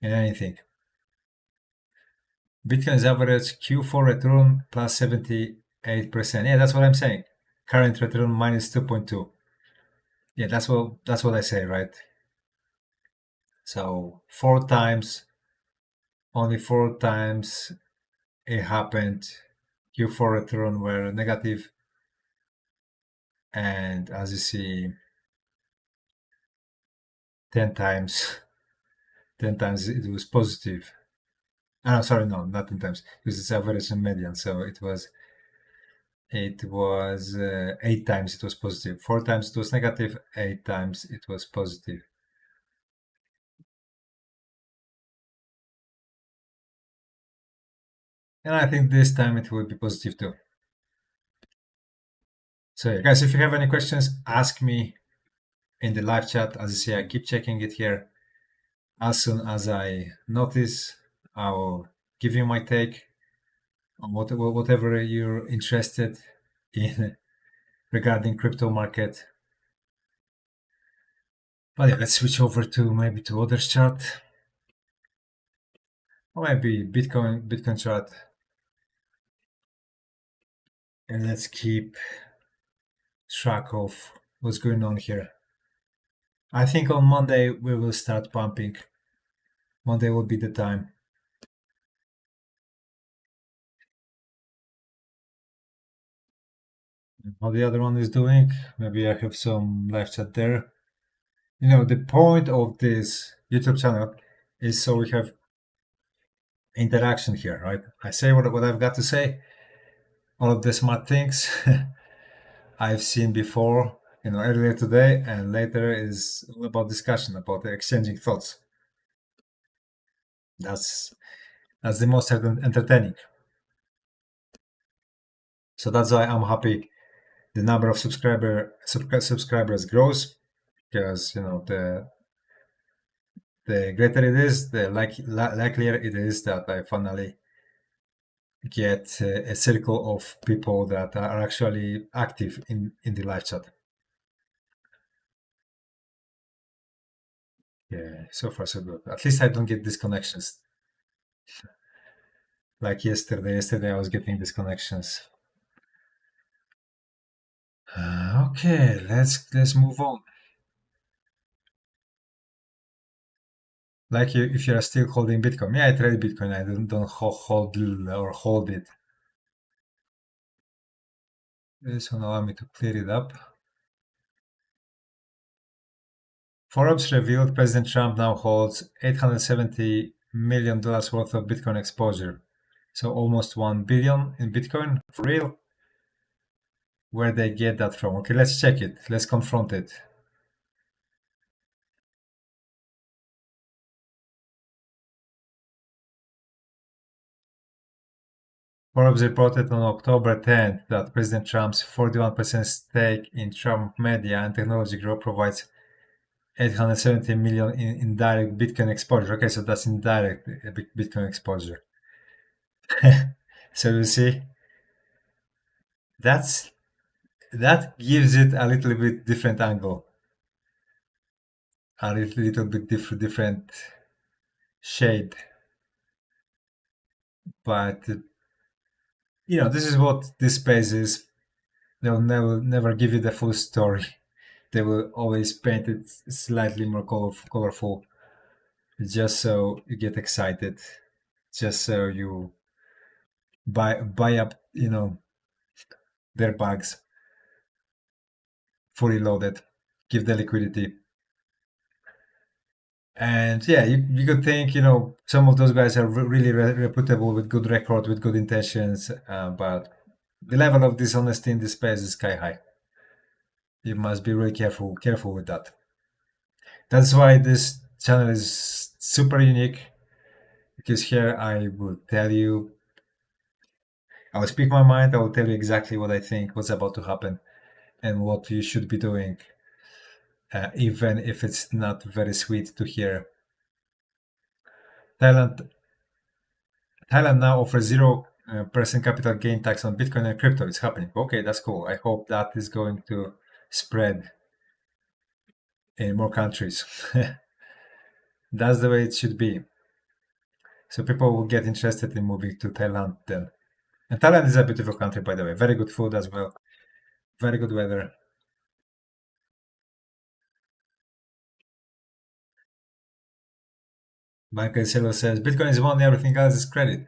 in anything. Bitcoin's average Q4 return plus 78%. Yeah, that's what I'm saying. Current return minus 2.2. Yeah, that's what I say, right? So only four times it happened. Q4 return were negative, and as you see, 10 times, 10 times it was positive. Oh, sorry, no, not 10 times, because it's average and median. So it was 8 times it was positive, 4 times it was negative, 8 times it was positive. And I think this time it will be positive too. So yeah, guys, if you have any questions, ask me in the live chat. As you see, I keep checking it here. As soon as I notice, I will give you my take on whatever you're interested in regarding crypto market. But yeah, let's switch over to maybe to other chart, or maybe Bitcoin chart, and let's keep track of what's going on here. I think on Monday we will start pumping. Monday will be the time. How the other one is doing? Maybe I have some live chat there. The point of this YouTube channel is so we have interaction here, right? I say what I've got to say. All of the smart things I've seen before, earlier today, and later is all about discussion, about exchanging thoughts. That's the most entertaining. So that's why I'm happy the number of subscribers grows, because the greater it is, the likelier it is that I finally get a circle of people that are actually active in the live chat. Yeah, so far so good. At least I don't get disconnections. Like yesterday. Yesterday I was getting disconnections. Okay, let's move on. Like if you're still holding Bitcoin, yeah, I trade Bitcoin. I don't hold or hold it. This will allow me to clear it up. Forbes revealed President Trump now holds $870 million worth of Bitcoin exposure. So almost 1 billion in Bitcoin, for real? Where they get that from? Okay, let's check it. Let's confront it. Forbes reported on October 10th that President Trump's 41% stake in Trump Media and Technology Group provides 870 million in indirect Bitcoin exposure. Okay, so that's indirect Bitcoin exposure. So you see, that gives it a little bit different angle, a little bit different shade. But this is what this space is. They'll never give you the full story. They will always paint it slightly more colorful, just so you get excited, just so you buy up, their bags fully loaded, give the liquidity. And yeah, you could think, some of those guys are really reputable with good record, with good intentions, but the level of dishonesty in this space is sky high. You must be really careful with that. That's why this channel is super unique, because here I will tell you, I will speak my mind, I will tell you exactly what I think, what's about to happen, and what you should be doing, even if it's not very sweet to hear. Thailand now offers 0% capital gain tax on Bitcoin and crypto. It's happening. Okay, that's cool. I hope that is going to spread in more countries. That's the way it should be. So people will get interested in moving to Thailand then. And Thailand is a beautiful country, by the way. Very good food as well. Very good weather. Michael Selo says, Bitcoin is money, everything else is credit.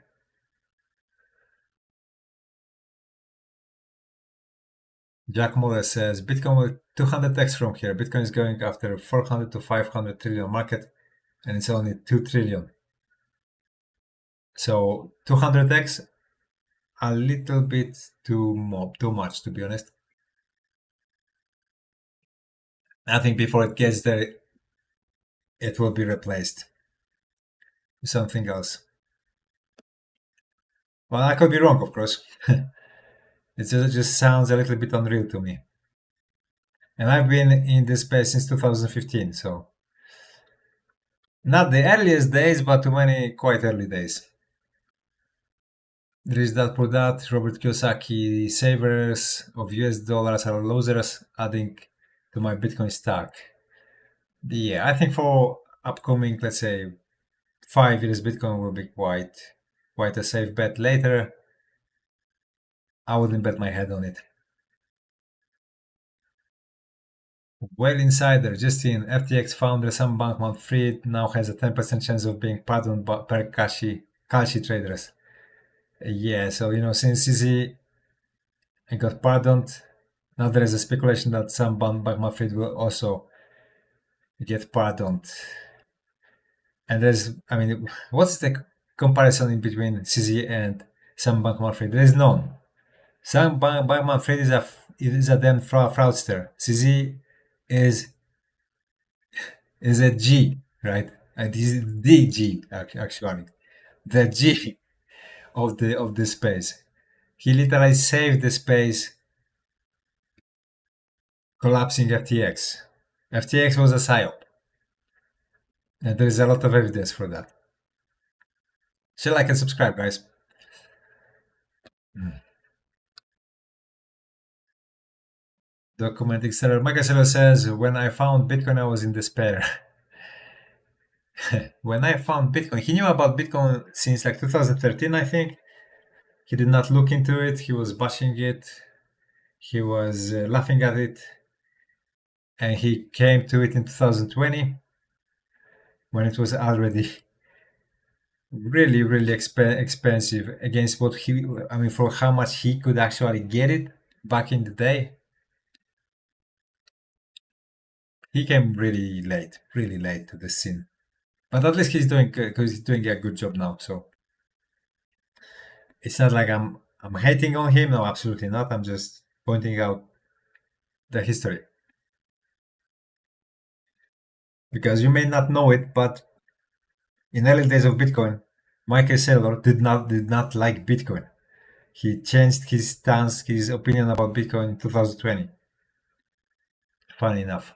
Jack Muller says, Bitcoin will 200x from here. Bitcoin is going after 400 to 500 trillion market, and it's only 2 trillion. So 200x, a little bit too much, to be honest. I think before it gets there, it will be replaced with something else. Well, I could be wrong, of course. It just sounds a little bit unreal to me. And I've been in this space since 2015, so not the earliest days, but too many quite early days. Rich Dad Poor Dad, Robert Kiyosaki, savers of US dollars are losers, adding to my Bitcoin stack. Yeah, I think for upcoming, let's say, 5 years, Bitcoin will be quite a safe bet. Later, I wouldn't bet my head on it. Well, Insider, Justin, FTX founder Sam Bankman-Fried now has a 10% chance of being pardoned per Kalshi traders. Yeah, so since CZ got pardoned, now there is a speculation that Sam Bankman-Fried will also get pardoned. And what's the comparison in between CZ and Sam Bankman-Fried? There is none. Sam Bankman-Fried is a damn fraudster. CZ is a G, right? And this is the G, actually, the G of the space. He literally saved the space, collapsing FTX. FTX was a psyop, and there is a lot of evidence for that. Share, like, and subscribe, guys. Documenting seller. Michael Seller says, when I found Bitcoin, I was in despair. When I found Bitcoin, he knew about Bitcoin since like 2013, I think. He did not look into it. He was bashing it. He was laughing at it. And he came to it in 2020 when it was already really, really expensive against for how much he could actually get it. back in the day, he came really late to the scene. But at least he's doing a good job now. So it's not like I'm hating on him. No, absolutely not. I'm just pointing out the history because you may not know it, but in early days of Bitcoin, Michael Saylor did not like Bitcoin. He changed his stance, his opinion about Bitcoin in 2020. Funny enough.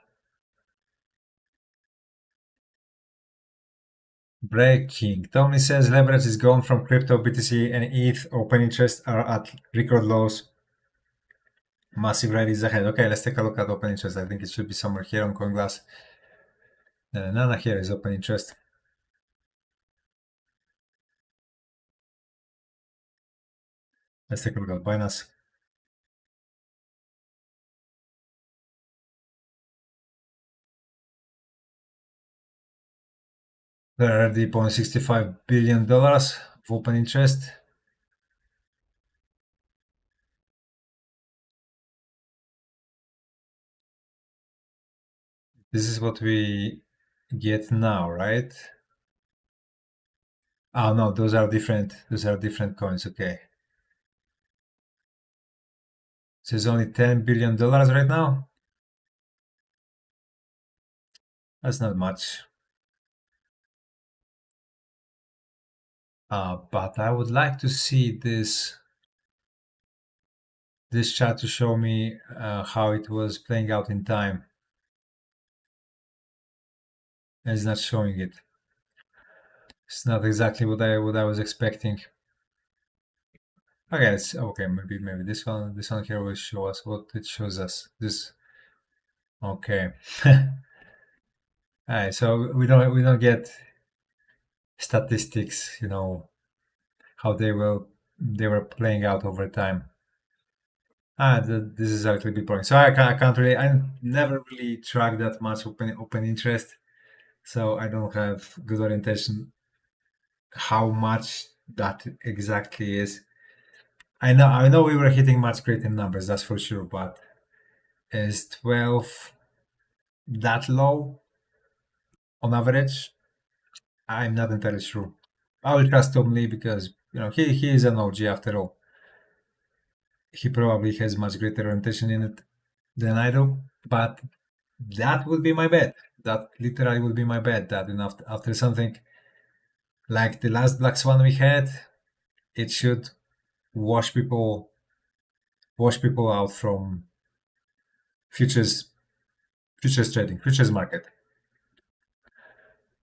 Breaking. Tony says leverage is gone from crypto, BTC, and ETH. Open interest are at record lows. Massive rallies ahead. Okay, let's take a look at open interest. I think it should be somewhere here on CoinGlass. Nana here is open interest. Let's take a look at Binance. There are already $0.65 billion of open interest. This is what we get now, right? Oh no, those are different coins. Okay. So it's only $10 billion right now. That's not much. But I would like to see this chart to show me how it was playing out in time. And it's not showing it. It's not exactly what I was expecting. Okay, maybe this one here will show us what it shows us. This okay. Alright, so we don't get statistics, how they were playing out over time. This is actually big point. So I never really track that much open interest, so I don't have good orientation how much that exactly is. I know we were hitting much greater numbers, that's for sure, but is 12 that low on average? I'm not entirely sure. I will trust Tom Lee because he is an OG after all. He probably has much greater orientation in it than I do, but that would be my bet. That literally would be my bet that after something like the last Black Swan we had, it should wash people out from futures trading, futures market.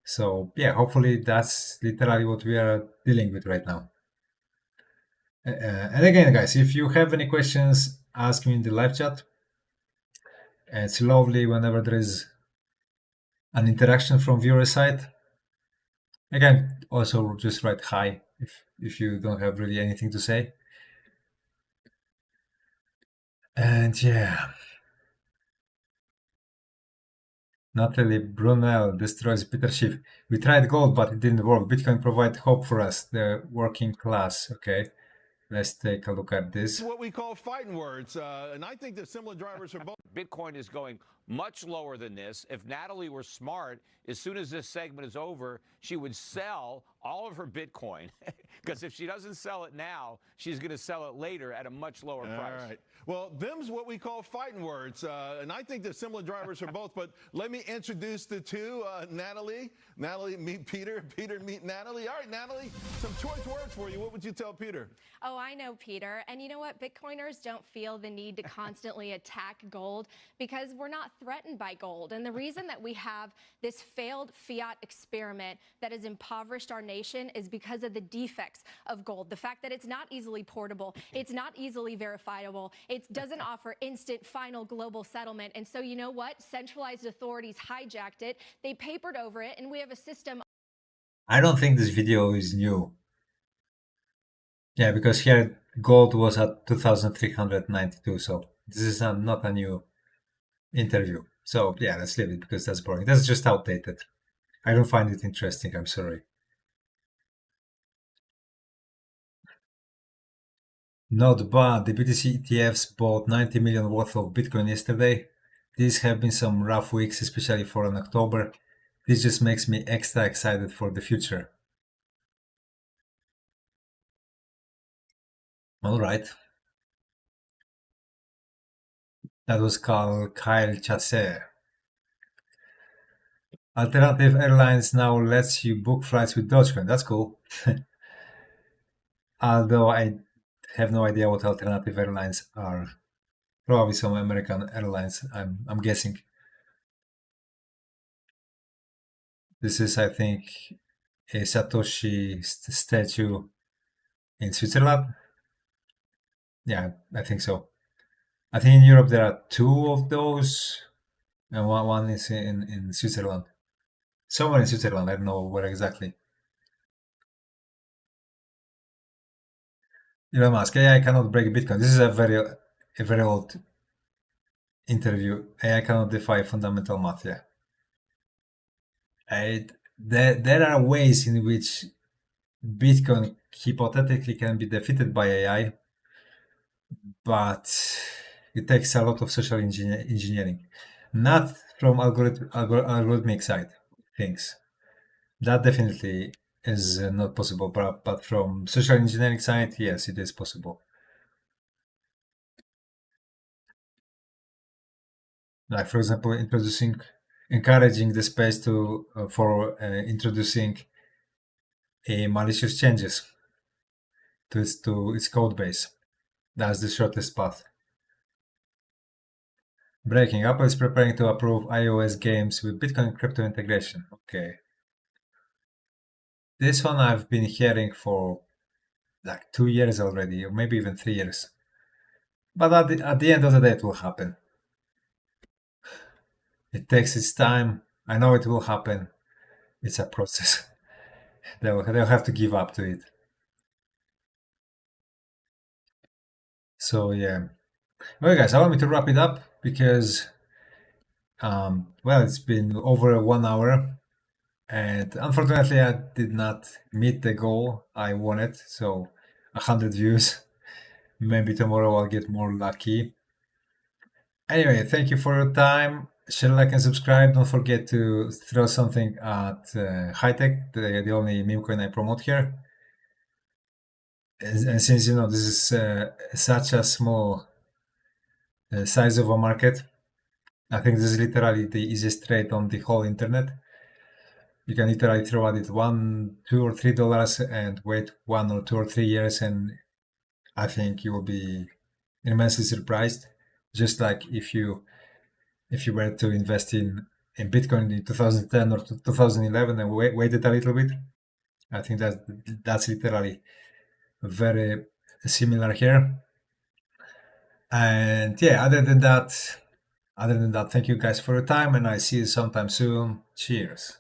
So yeah, hopefully that's literally what we are dealing with right now. And again, guys, if you have any questions, ask me in the live chat. It's lovely whenever there is an interaction from viewer side. Again, also just write hi if you don't have really anything to say. And yeah, Natalie Brunel destroys Peter Schiff. We tried gold, but it didn't work. Bitcoin provide hope for us, the working class. Okay, let's take a look at this. What we call fighting words, and I think that similar drivers are both. Bitcoin is going much lower than this. If Natalie were smart, as soon as this segment is over, she would sell all of her Bitcoin. Because if she doesn't sell it now, she's going to sell it later at a much lower price. All right. Well, them's what we call fighting words, and I think that similar drivers are both. But let me introduce the two, Natalie. Natalie, meet Peter. Peter, meet Natalie. All right, Natalie, some choice words for you. What would you tell Peter? Oh, I know, Peter. And you know what? Bitcoiners don't feel the need to constantly attack gold because we're not threatened by gold. And the reason that we have this failed fiat experiment that has impoverished our nation is because of the defects of gold. The fact that it's not easily portable, it's not easily verifiable, it doesn't offer instant final global settlement. And so you know what? Centralized authorities hijacked it, they papered over it, and we have a system. I don't think this video is new. Yeah, because here gold was at 2,392, so this is not a new interview. So yeah, let's leave it because that's boring. That's just outdated. I don't find it interesting, I'm sorry. Not bad. The BTC ETFs bought 90 million worth of Bitcoin yesterday. These have been some rough weeks, especially for an October. This just makes me extra excited for the future. All right. That was called Kyle Chasse. Alternative Airlines now lets you book flights with Dogecoin. That's cool. Although I have no idea what alternative airlines are. Probably some American airlines, I'm guessing. This is, I think, a Satoshi statue in Switzerland. Yeah, I think so. I think in Europe there are two of those, and one is in Switzerland. Somewhere in Switzerland, I don't know where exactly. Elon Musk, AI cannot break Bitcoin. This is a very old interview. AI cannot defy fundamental math. Yeah. There are ways in which Bitcoin hypothetically can be defeated by AI, but it takes a lot of social engineering, not from algorithmic side things. That definitely is not possible, but from social engineering side, yes, it is possible. Like, for example, encouraging the space for introducing a malicious changes to its code base. That's the shortest path. Breaking. Apple is preparing to approve iOS games with Bitcoin crypto integration. Okay. This one I've been hearing for like 2 years already, or maybe even 3 years. But at the end of the day, it will happen. It takes its time. I know it will happen. It's a process. They'll have to give up to it. So yeah. Well, guys, allow me to wrap it up because, well, it's been over 1 hour, and unfortunately, I did not meet the goal I wanted. So 100 views. Maybe tomorrow I'll get more lucky. Anyway, thank you for your time. Share, like, and subscribe. Don't forget to throw something at Hightech, the only meme coin I promote here. And since this is such a small size of a market, I think this is literally the easiest trade on the whole internet. You can literally throw at it $1, $2, or $3 and wait 1 or 2 or 3 years, and I think you will be immensely surprised. Just like if you were to invest in Bitcoin in 2010 or 2011 and waited a little bit, I think that's literally very similar here. And yeah, other than that, thank you guys for your time, and I see you sometime soon. Cheers.